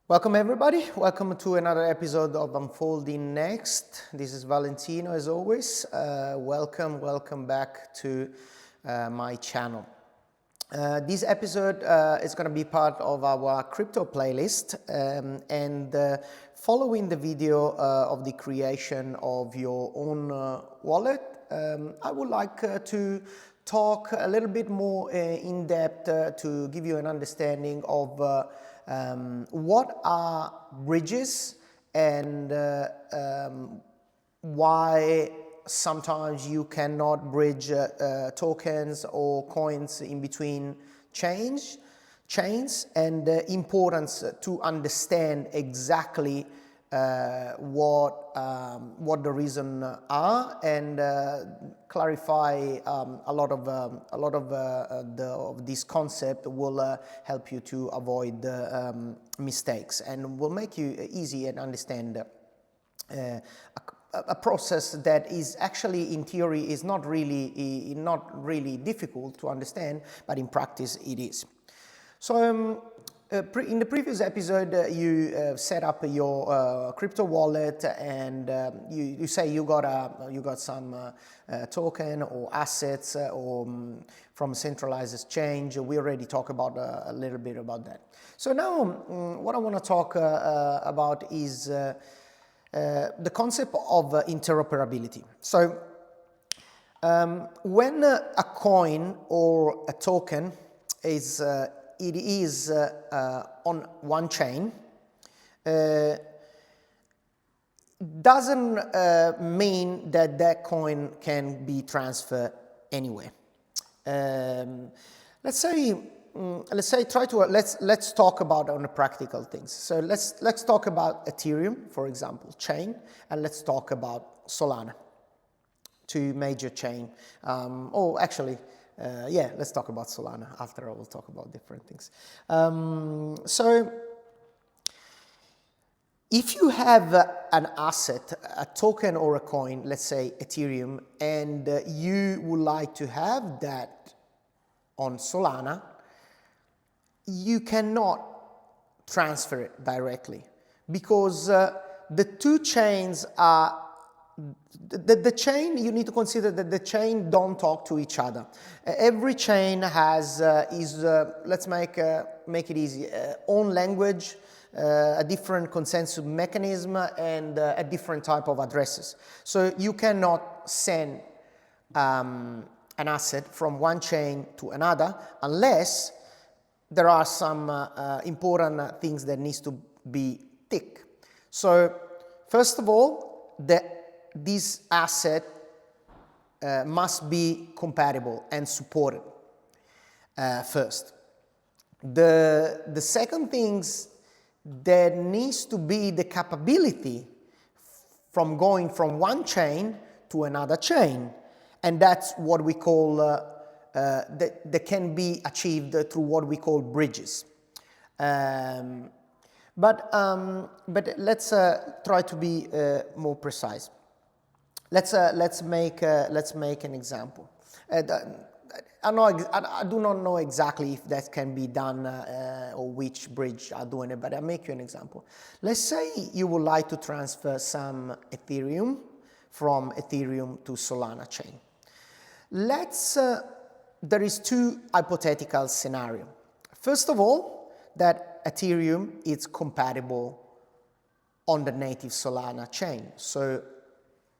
Welcome everybody, welcome to another episode of Unfolding Next. This is Valentino as always. Welcome back to my channel. This episode is going to be part of our crypto playlist and following the video of the creation of your own wallet, I would like to talk a little bit more in depth to give you an understanding of what are bridges and why sometimes you cannot bridge tokens or coins in between chains, and the importance to understand exactly what the reason are and clarify a lot of this concept will help you to avoid mistakes and will make you easy and understand a process that is actually in theory is not really difficult to understand, but in practice it is. So in the previous episode, you set up your crypto wallet, and you say you got some token or assets or from a centralized exchange. We already talked about a little bit about that. So now, what I want to talk about is the concept of interoperability. So when a coin or a token is on one chain, doesn't mean that that coin can be transferred anywhere. Let's talk about on the practical things. So let's talk about Ethereum, for example, chain, and let's talk about Solana, two major chain. Let's talk about Solana. After I will talk about different things. So if you have an asset, a token or a coin, let's say Ethereum, and you would like to have that on Solana, you cannot transfer it directly because the two chains are the chain. You need to consider that the chain don't talk to each other. Every chain has let's make it easy, own language, a different consensus mechanism, and a different type of addresses. So you cannot send an asset from one chain to another unless there are some important things that needs to be ticked. So first of all, this asset must be compatible and supported first. The second things that needs to be the capability from going from one chain to another chain, and that's what we call that can be achieved through what we call bridges. But let's try to be more precise. Let's make an example. I do not know exactly if that can be done or which bridge are doing it, but I'll make you an example. Let's say you would like to transfer some Ethereum from Ethereum to Solana chain. There is two hypothetical scenarios. First of all, that Ethereum is compatible on the native Solana chain. So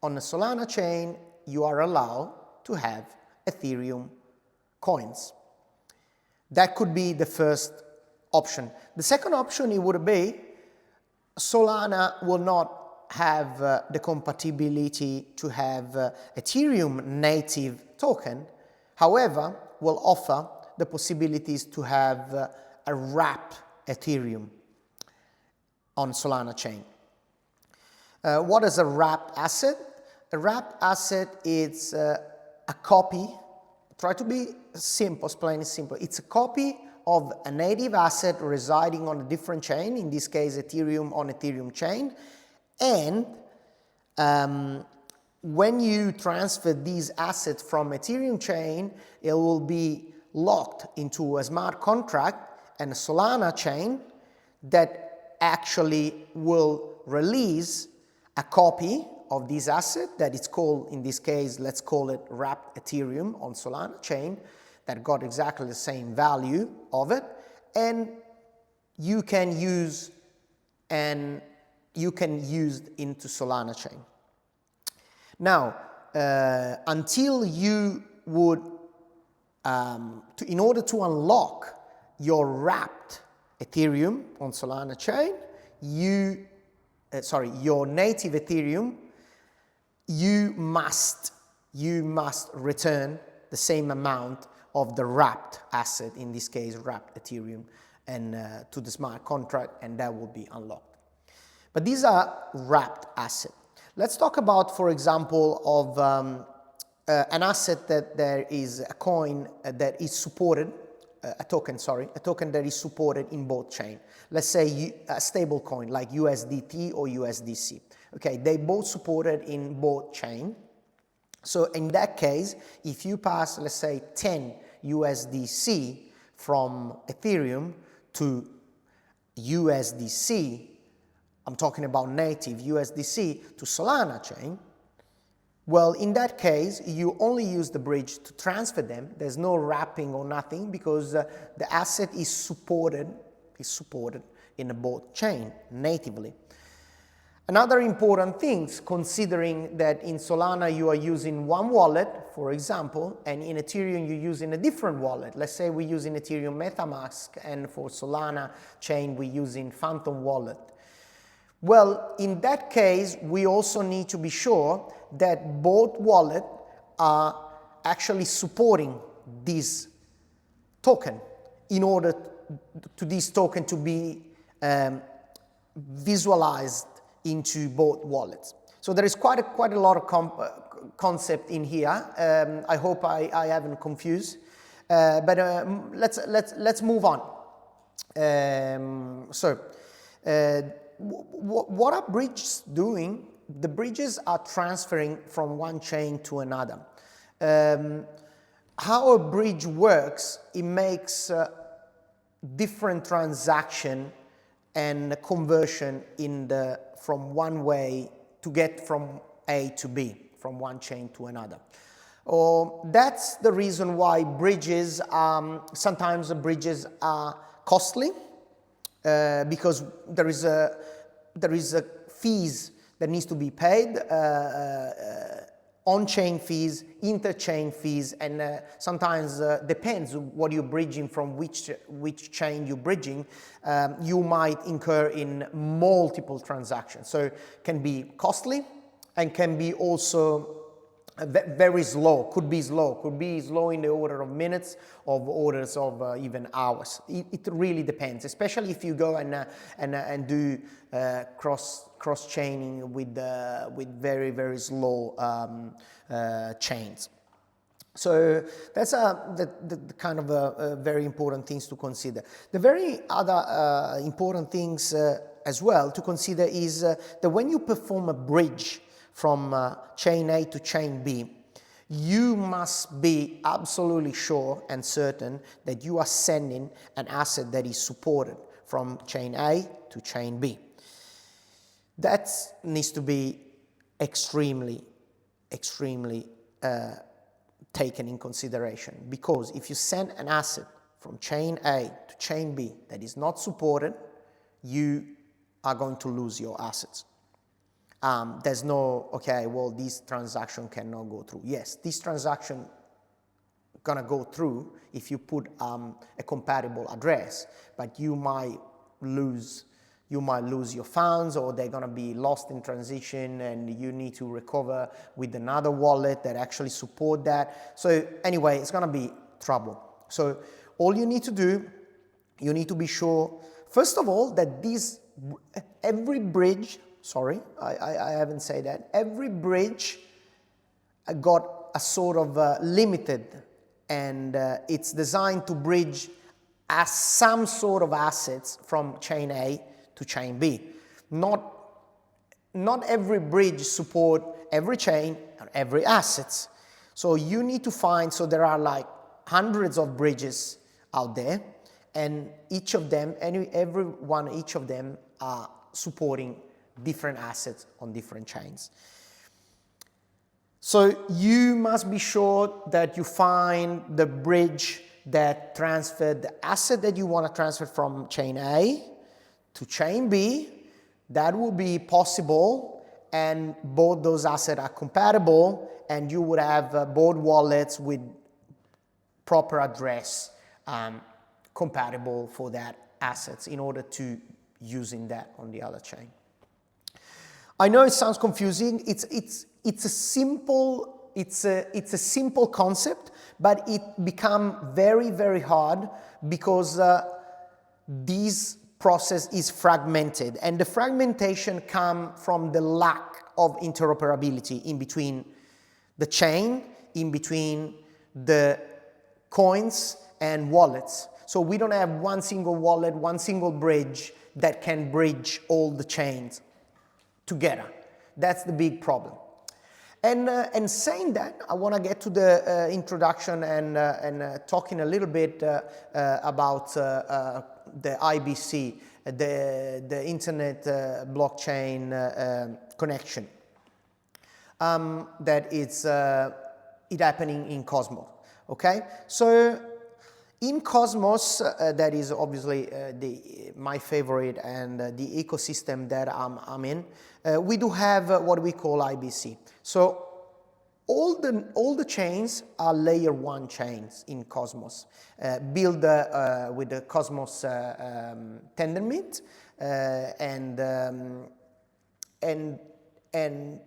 on the Solana chain, you are allowed to have Ethereum coins. That could be the first option. The second option, it would be Solana will not have the compatibility to have Ethereum native token. However, will offer the possibilities to have a wrap Ethereum on Solana chain. What is a wrapped asset? A wrapped asset is a copy. Try to be simple, plain and simple. It's a copy of a native asset residing on a different chain, in this case Ethereum on Ethereum chain, and when you transfer these assets from Ethereum chain, it will be locked into a smart contract and a Solana chain that actually will release a copy of this asset that is called, in this case, let's call it wrapped Ethereum on Solana chain, that got exactly the same value of it, and you can use into Solana chain. Now, until you would, in order to unlock your wrapped Ethereum on Solana chain, your native Ethereum, you must return the same amount of the wrapped asset, in this case wrapped Ethereum, and to the smart contract, and that will be unlocked. But these are wrapped assets. Let's talk about, for example, of an asset that there is a coin that is supported, a token that is supported in both chain. Let's say a stable coin like USDT or USDC. Okay, they both supported in both chain. So in that case, if you pass, let's say, 10 USDC from Ethereum to USDC, I'm talking about native USDC to Solana chain, well, in that case, you only use the bridge to transfer them. There's no wrapping or nothing, because the asset is supported in both chain natively. Another important thing, considering that in Solana you are using one wallet, for example, and in Ethereum you're using a different wallet. Let's say we're using Ethereum MetaMask, and for Solana chain we're using Phantom wallet. Well, in that case, we also need to be sure that both wallets are actually supporting this token, in order to this token to be visualized into both wallets. So there is quite a lot of concept in here. I hope I haven't confused, but let's move on. What are bridges doing? The bridges are transferring from one chain to another. How a bridge works, it makes different transaction and conversion from one way to get from A to B, from one chain to another. That's the reason why bridges, sometimes the bridges are costly, because there is a fees that needs to be paid, on-chain fees, inter-chain fees, and sometimes depends what you're bridging from, which chain you're bridging. You might incur in multiple transactions, so it can be costly and can be also very slow. Could be slow in the order of minutes, of orders of even hours. It really depends, especially if you go and do cross-chaining with very slow chains. So that's the kind of very important things to consider. The very other important things as well to consider is that when you perform a bridge from chain A to chain B, you must be absolutely sure and certain that you are sending an asset that is supported from chain A to chain B. That needs to be extremely taken in consideration, because if you send an asset from chain A to chain B that is not supported, you are going to lose your assets. There's no, okay, well, this transaction cannot go through. Yes, this transaction gonna go through if you put a compatible address, but you might lose your funds, or they're gonna be lost in transition, and you need to recover with another wallet that actually support that. So anyway, it's gonna be trouble. So all you need to do, you need to be sure, first of all, that every bridge, sorry, I haven't said that. Every bridge got a sort of limited, and it's designed to bridge as some sort of assets from chain A to chain B. Not every bridge support every chain and every assets. So you need to find, so there are like hundreds of bridges out there, and each of them, each of them are supporting different assets on different chains. So you must be sure that you find the bridge that transferred the asset that you want to transfer from chain A to chain B. That will be possible, and both those assets are compatible, and you would have both wallets with proper address compatible for that assets in order to using that on the other chain. I know it sounds confusing. It's a simple concept, but it becomes very, very hard because this process is fragmented, and the fragmentation comes from the lack of interoperability in between the chain, in between the coins and wallets. So we don't have one single wallet, one single bridge that can bridge all the chains together. That's the big problem. And saying that, I want to get to the introduction and talking a little bit about the IBC, the Internet Blockchain Connection that is happening in Cosmos. Okay, so in Cosmos, that is obviously my favorite and the ecosystem that I'm in, we do have what we call IBC. So all the chains are layer 1 chains in Cosmos, built with the Cosmos Tendermint and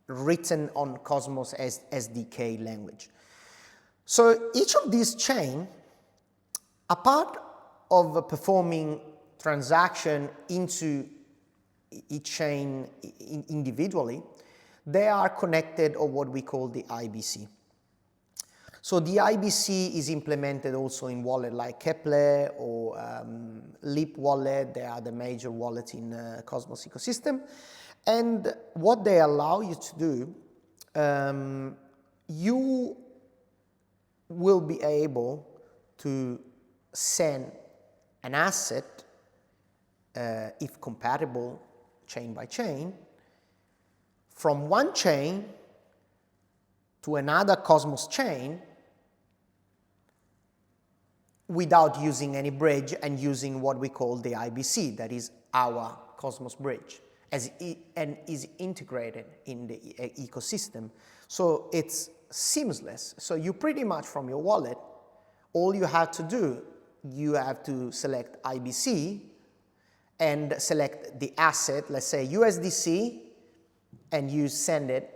written on Cosmos as SDK language. So each of these chains, apart of performing transaction into each chain individually, they are connected or what we call the IBC. So the IBC is implemented also in wallet like Keplr or Leap wallet. They are the major wallets in Cosmos ecosystem. And what they allow you to do, you will be able to send an asset, if compatible chain by chain, from one chain to another Cosmos chain without using any bridge and using what we call the IBC, that is our Cosmos bridge, and is integrated in the ecosystem. So it's seamless. So you pretty much from your wallet, all you have to do, you have to select IBC and select the asset, let's say USDC, and you send it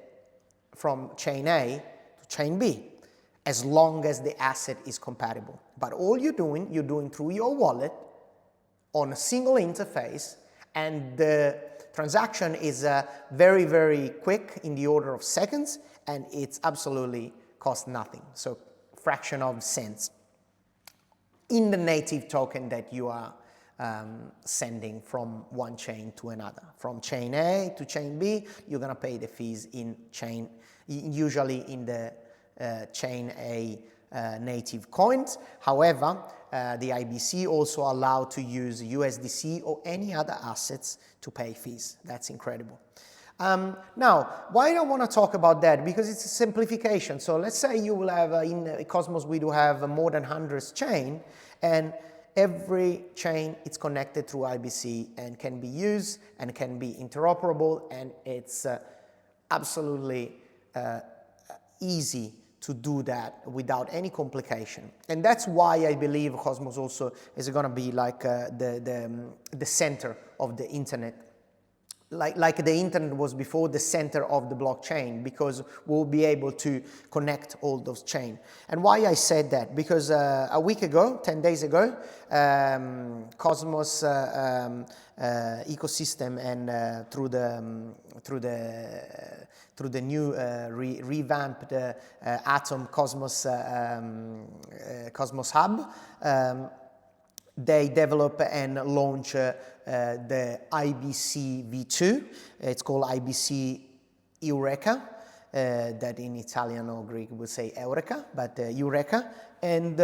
from chain A to chain B, as long as the asset is compatible. But all you're doing through your wallet on a single interface, and the transaction is very, very quick, in the order of seconds, and it's absolutely cost nothing, so fraction of cents in the native token that you are sending from one chain to another. From chain A to chain B, you're going to pay the fees in chain, usually in the chain A native coins. However, the IBC also allow to use USDC or any other assets to pay fees. That's incredible. Now, why do I want to talk about that? Because it's a simplification. So let's say you will have, in Cosmos we do have more than 100 chains, and every chain is connected through IBC and can be used and can be interoperable, and it's absolutely easy to do that without any complication. And that's why I believe Cosmos also is going to be like the center of the internet. Like the internet was before the center of the blockchain, because we'll be able to connect all those chains. And why I said that? Because a week ago, 10 days ago, Cosmos ecosystem and through the new revamped Atom Cosmos Cosmos Hub, they develop and launch the IBC v2. It's called IBC Eureka, that in Italian or Greek we say Eureka, but Eureka. And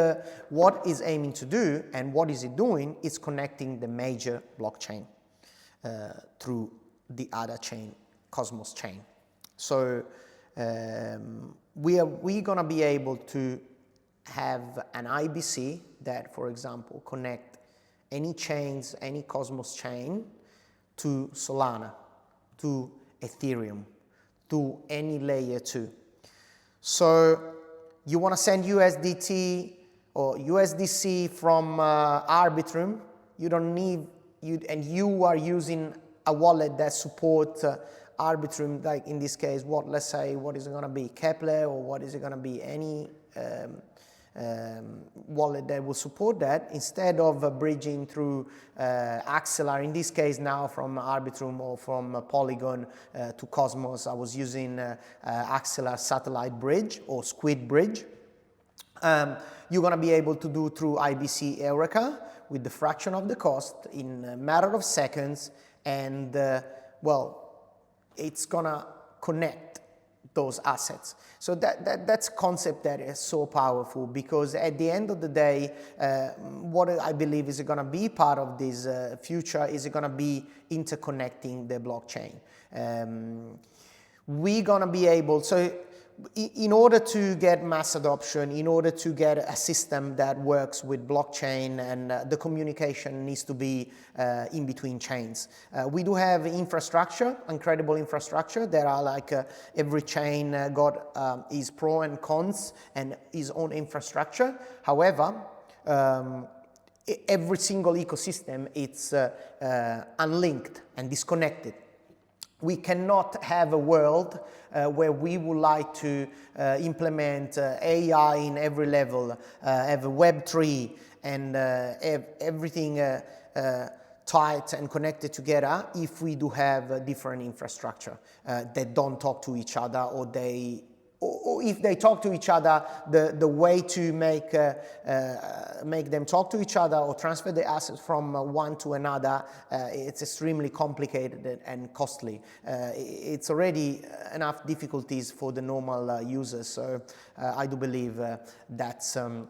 what is aiming to do, and what is it doing, is connecting the major blockchain through the other chain, Cosmos chain. So we're gonna be able to have an IBC that, for example, connect any chains, any Cosmos chain to Solana, to Ethereum, to any layer 2. So you want to send USDT or USDC from Arbitrum, you don't need, and you are using a wallet that supports Arbitrum, like in this case, let's say, what is it going to be, Keplr, or what is it going to be, any wallet that will support that, instead of bridging through Axelar, in this case now from Arbitrum or from Polygon to Cosmos. I was using Axelar satellite bridge or squid bridge. You're going to be able to do through IBC Eureka with the fraction of the cost in a matter of seconds, and well, it's going to connect those assets. So that's a concept that is so powerful, because at the end of the day, what I believe is going to be part of this future is going to be interconnecting the blockchain. We're going to be able, so in order to get mass adoption, in order to get a system that works with blockchain, and the communication needs to be in between chains. We do have infrastructure, incredible infrastructure. There are like every chain got its pros and cons and its own infrastructure. However, every single ecosystem it's unlinked and disconnected. We cannot have a world where we would like to implement AI in every level, have a Web3 and everything tight and connected together, if we do have different infrastructure that don't talk to each other, or if they talk to each other, the way to make them talk to each other or transfer the assets from one to another, it's extremely complicated and costly. It's already enough difficulties for the normal users. So I do believe that's going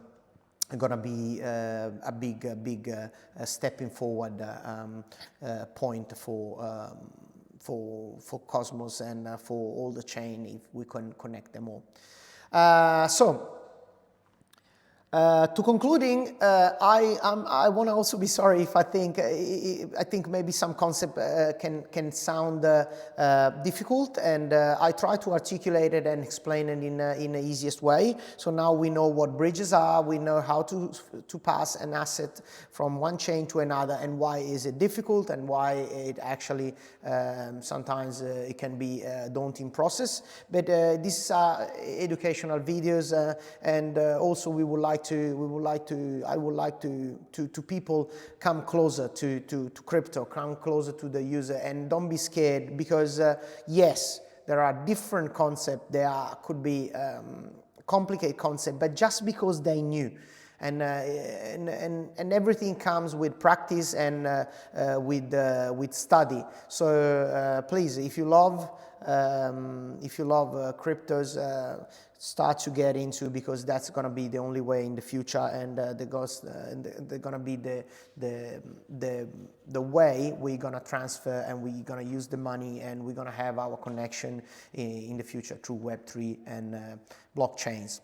to be a big stepping forward point for Cosmos and for all the chain, if we can connect them all. To concluding, I want to also be sorry if I think maybe some concept can sound difficult, and I try to articulate it and explain it in the easiest way. So now we know what bridges are, we know how to pass an asset from one chain to another, and why is it difficult, and why it actually sometimes it can be a daunting process. But these are educational videos, and also I would like to people come closer to crypto, come closer to the user, and don't be scared, because yes, there are different concepts, could be complicated concepts, but just because they new. And everything comes with practice and with study. So please, if you love cryptos, start to get into, because that's going to be the only way in the future, and they're going to be the way we're going to transfer, and we're going to use the money, and we're going to have our connection in the future through Web3 and blockchains.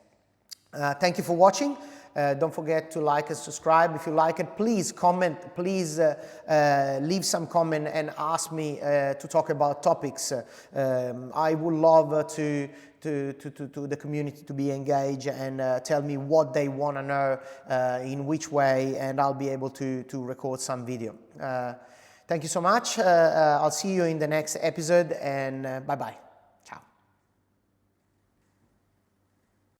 Thank you for watching. Don't forget to like and subscribe. If you like it, please comment, please leave some comment and ask me to talk about topics. I would love to the community to be engaged and tell me what they want to know, in which way, and I'll be able to record some video. Thank you so much. I'll see you in the next episode, and bye-bye.